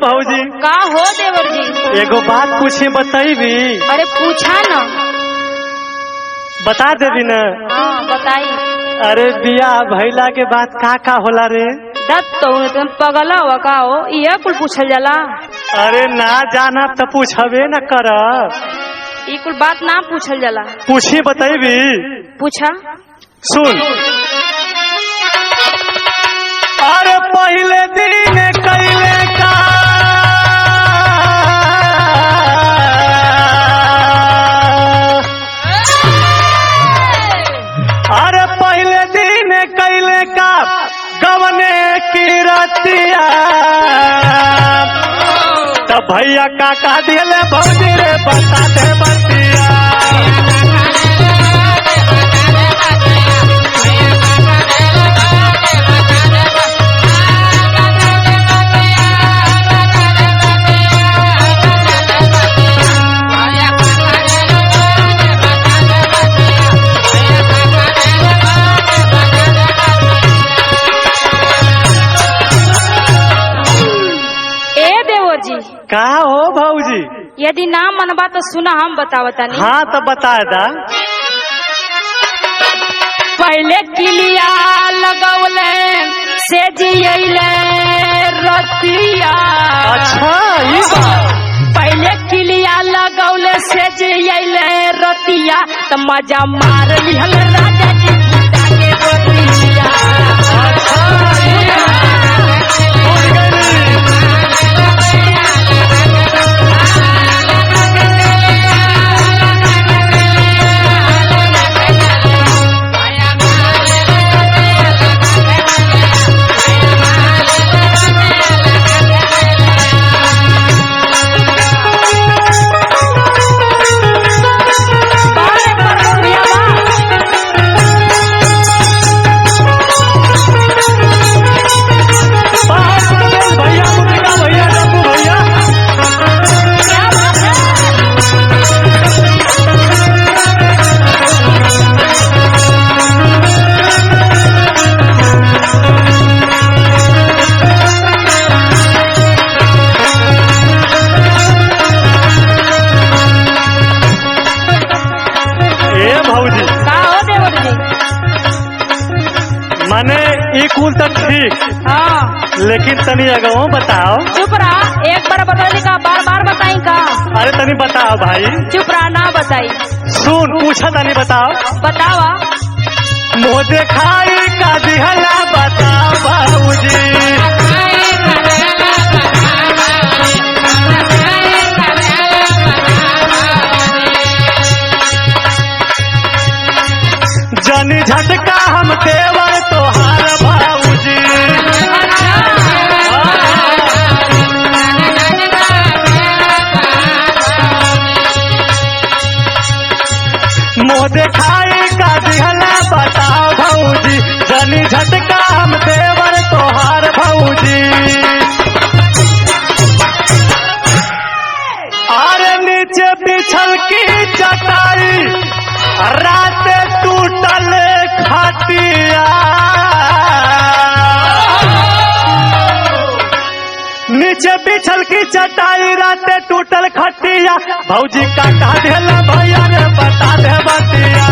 भौजी का हो देवर जी? एगो बात पूछी बताइबी? अरे पूछा न। बता देबी न? हाँ बताई। अरे बिया भैला के बाद का होला रे? दत तो तुम पगला हुआ का हो? ये कुल पूछल जाला? अरे ना जाना तो पूछबे न कर। ये कुल बात ना पूछल जाला। पूछी बताइबी? पूछा। सुन। अरे पहले दिन कैले का अरे पहले दिन कैले का गवने की रतिया तब भैया का दिले भौजी रे बता दे बतिया। का हो भौजी? यदि ना मनबा तो सुना हम बतावतानी। हाँ तो बता दा। पहले किलिया लगौले से जियले रतिया। अच्छा ये बात। पहले किलिया लगौले से जियले रतिया तो मजा मार लिहल राजा जी फूटा के रतिया। माने ई कुल तक ठीक। हाँ लेकिन तनी अगवो बताओ। चुप रहा। एक बार बताई का बार बार बताई का? अरे तनी बताओ भाई। चुप रहा ना बताई। सुन पूछा तनी बताओ। बतावा। मुँह दिखाई का दिहला बताओ बाबूजी। जनी झटका हम देवर तोहार बाबूजी। मुँह दिखाई का दिहला बताओ भौजी। जनी झटका हम देवर तोहार भौजी। अरे नीचे बिछल की चटाई रात टूटल खटिया। नीचे बिछल की चटाई रात टूटल खटिया। भौजी का दिला भैया रे बता दे बतिया।